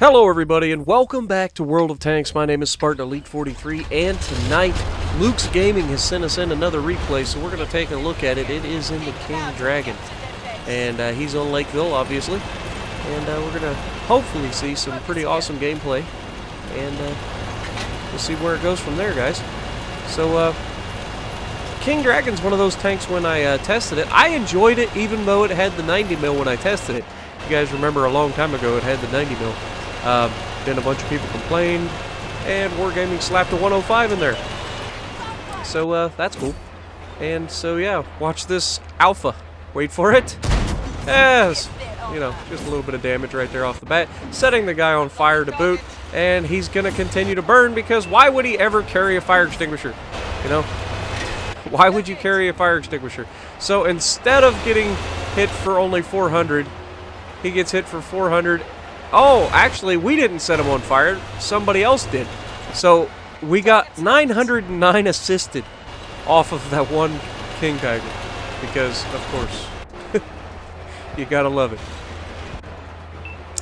Hello everybody and welcome back to World of Tanks. My name is Spartan Elite 43 and tonight Luke's Gaming has sent us in another replay, so we're going to take a look at it. It is in the King Dragon and he's on Lakeville obviously, and we're going to hopefully see some pretty awesome gameplay and we'll see where it goes from there, guys. So King Dragon's one of those tanks. When I tested it, I enjoyed it even though it had the 90 mil when I tested it. You guys remember a long time ago it had the 90 mil. Then a bunch of people complained, and Wargaming slapped a 105 in there. So that's cool. And so yeah, watch this alpha. Wait for it. Yes, you know, just a little bit of damage right there off the bat, setting the guy on fire to boot, and he's gonna continue to burn because why would he ever carry a fire extinguisher? You know, why would you carry a fire extinguisher? So instead of getting hit for only 400, he gets hit for 400. Oh, actually, we didn't set him on fire. Somebody else did. So we got 909 assisted off of that one King Tiger. Because, of course, you gotta love it.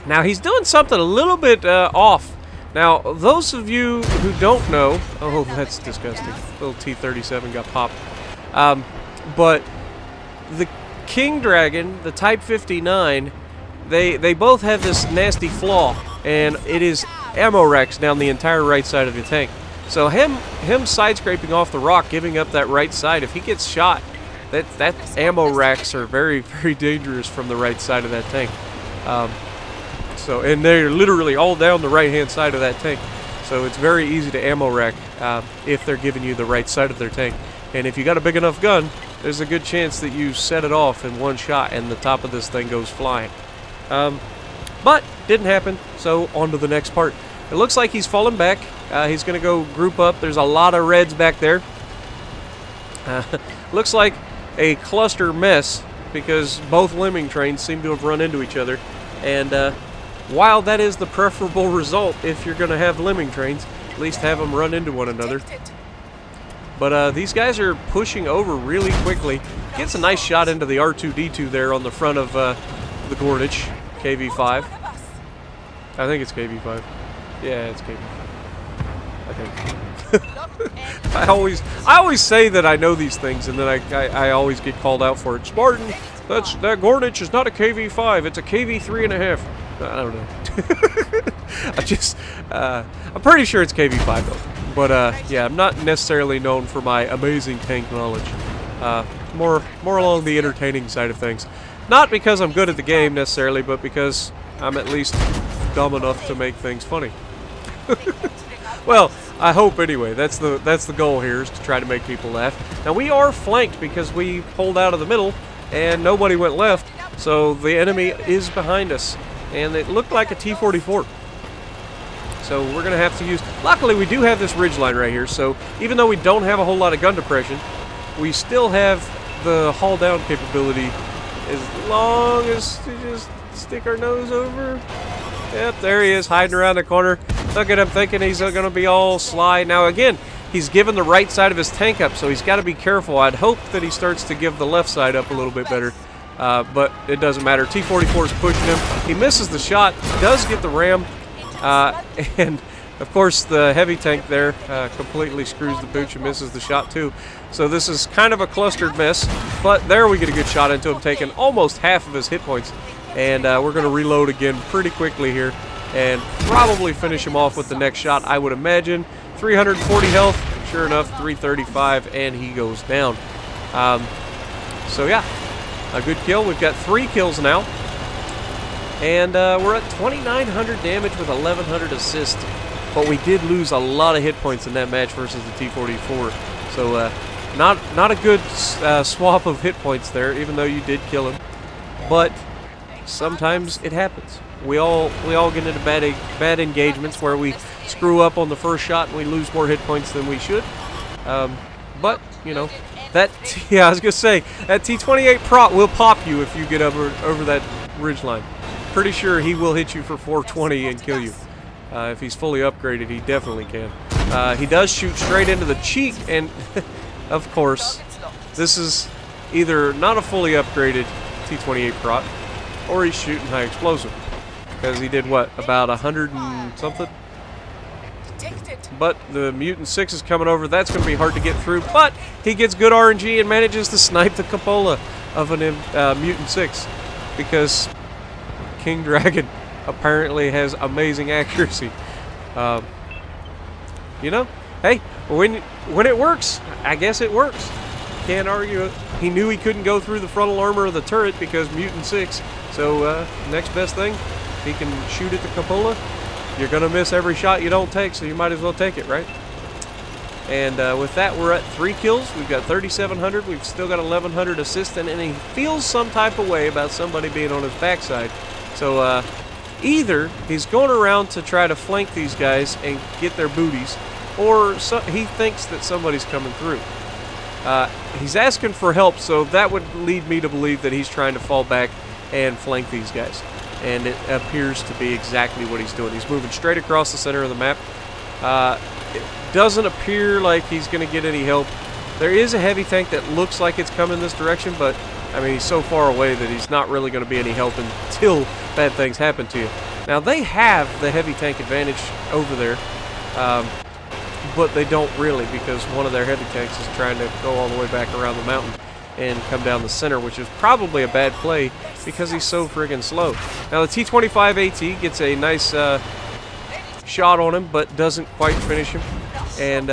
Now, he's doing something a little bit off. Now, those of you who don't know... Oh, that's disgusting. Little T-37 got popped. But the King Dragon, the Type 59... They both have this nasty flaw, and it is ammo racks down the entire right side of the tank. So him side scraping off the rock, giving up that right side, if he gets shot, that ammo racks are very, very dangerous from the right side of that tank. And they're literally all down the right hand side of that tank. So it's very easy to ammo rack if they're giving you the right side of their tank. And if you got a big enough gun, there's a good chance that you set it off in one shot and the top of this thing goes flying. But didn't happen, so on to the next part. It looks like he's fallen back. He's going to go group up. There's a lot of reds back there. Looks like a cluster mess because both lemming trains seem to have run into each other. And while that is the preferable result if you're going to have lemming trains, at least have them run into one another. But these guys are pushing over really quickly. Gets a nice shot into the R2-D2 there on the front of the Gornich. KV5. I think it's KV5. Yeah, it's KV5. I think. I always say that I know these things, and then I always get called out for it. Spartan, that Gornich is not a KV5. It's a KV3.5. I don't know. I'm pretty sure it's KV5 though. But yeah, I'm not necessarily known for my amazing tank knowledge. More along the entertaining side of things. Not because I'm good at the game necessarily, but because I'm at least dumb enough to make things funny. Well, I hope anyway. That's the goal here, is to try to make people laugh. Now we are flanked because we pulled out of the middle and nobody went left, so the enemy is behind us, and it looked like a T-44. So we're gonna have to use. Luckily, we do have this ridgeline right here, so even though we don't have a whole lot of gun depression, we still have the haul down capability. As long as we just stick our nose over. Yep, there he is, hiding around the corner. Look at him, thinking he's going to be all sly. Now again, he's given the right side of his tank up, so he's got to be careful. I'd hope that he starts to give the left side up a little bit better. But it doesn't matter. T-44 is pushing him. He misses the shot, does get the ram. And of course, the heavy tank there completely screws the booch and misses the shot too. So this is kind of a clustered mess, but there we get a good shot into him, taking almost half of his hit points. And we're going to reload again pretty quickly here and probably finish him off with the next shot, I would imagine. 340 health, sure enough, 335, and he goes down. So yeah, a good kill. We've got 3 kills now. And we're at 2,900 damage with 1,100 assists. But we did lose a lot of hit points in that match versus the T-44. So not a good swap of hit points there, even though you did kill him. But sometimes it happens. We all get into bad engagements where we screw up on the first shot and we lose more hit points than we should. But you know, yeah, I was gonna say that T-28 prot will pop you if you get over that ridgeline. Pretty sure he will hit you for 420 and kill you. If he's fully upgraded, he definitely can. He does shoot straight into the cheek, and of course, this is either not a fully upgraded T-28 prot, or he's shooting high explosive. because he did what, about 100 and something. But the Mutant 6 is coming over. That's going to be hard to get through. But he gets good RNG and manages to snipe the cupola of an Mutant 6 because King Dragon apparently has amazing accuracy. You know, hey, when it works, I guess it works. Can't argue it. He knew he couldn't go through the frontal armor of the turret because Mutant 6. So next best thing, he can shoot at the cupola. You're going to miss every shot you don't take, so you might as well take it, right? And with that, we're at 3 kills. We've got 3,700. We've still got 1,100 assists, and he feels some type of way about somebody being on his backside. So either he's going around to try to flank these guys and get their booties, or he thinks that somebody's coming through. He's asking for help, so that would lead me to believe that he's trying to fall back and flank these guys. And it appears to be exactly what he's doing. He's moving straight across the center of the map. It doesn't appear like he's going to get any help. There is a heavy tank that looks like it's coming this direction, but I mean, he's so far away that he's not really going to be any help until bad things happen to you. Now, they have the heavy tank advantage over there, but they don't really, because one of their heavy tanks is trying to go all the way back around the mountain and come down the center, which is probably a bad play because he's so friggin' slow. Now, the T-25 AT gets a nice shot on him, but doesn't quite finish him, and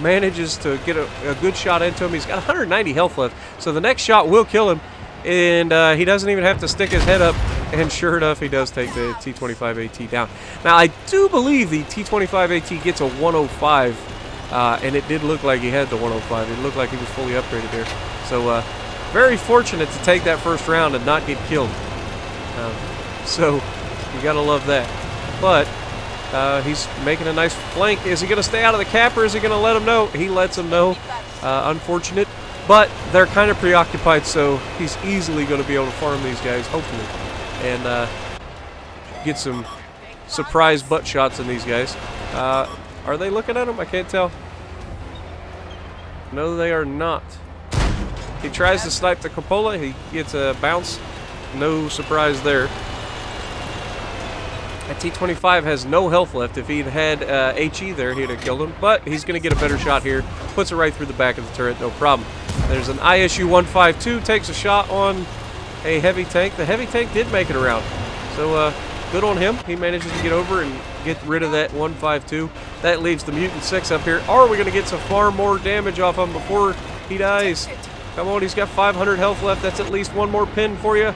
manages to get a good shot into him. He's got 190 health left, so the next shot will kill him, and he doesn't even have to stick his head up, and sure enough, he does take the T-25 AT down. Now, I do believe the T-25 AT gets a 105, and it did look like he had the 105. It looked like he was fully upgraded there. So, very fortunate to take that first round and not get killed. So, you gotta love that. But, he's making a nice flank. Is he gonna stay out of the cap, or is he gonna let him know? He lets him know. Unfortunate. But, they're kind of preoccupied, so he's easily gonna be able to farm these guys, hopefully. And, get some surprise butt shots in these guys. Are they looking at him? I can't tell. No, they are not. He tries to snipe the cupola. He gets a bounce. No surprise there. That T-25 has no health left. If he'd had HE there, he'd have killed him. But he's going to get a better shot here. Puts it right through the back of the turret. No problem. There's an ISU-152. Takes a shot on a heavy tank. The heavy tank did make it around. So, good on him. He manages to get over and get rid of that 152. That leaves the Mutant 6 up here. Are we going to get some far more damage off him before he dies? Come on, he's got 500 health left. That's at least one more pin for you.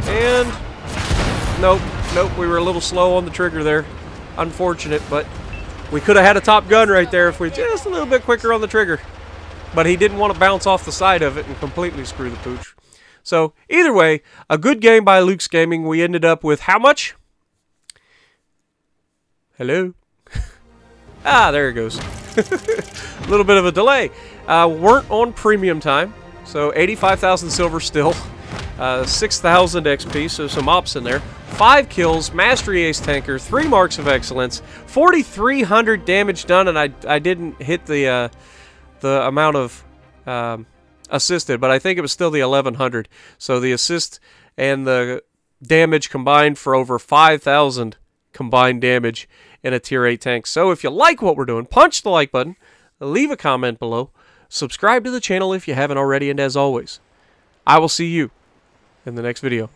And nope, we were a little slow on the trigger there. Unfortunate, but we could have had a top gun right there if we just a little bit quicker on the trigger. But he didn't want to bounce off the side of it and completely screw the pooch. So, either way, a good game by Luke's Gaming. We ended up with how much? Hello? Ah, there it goes. A little bit of a delay. Weren't on premium time, so 85,000 silver still. 6,000 XP, so some ops in there. 5 kills, Mastery Ace Tanker, 3 marks of excellence, 4,300 damage done, and I didn't hit the amount of assisted, but I think it was still the 1,100. So the assist and the damage combined for over 5,000 combined damage in a tier 8 tank. So if you like what we're doing, punch the like button, leave a comment below, subscribe to the channel if you haven't already, and as always, I will see you in the next video.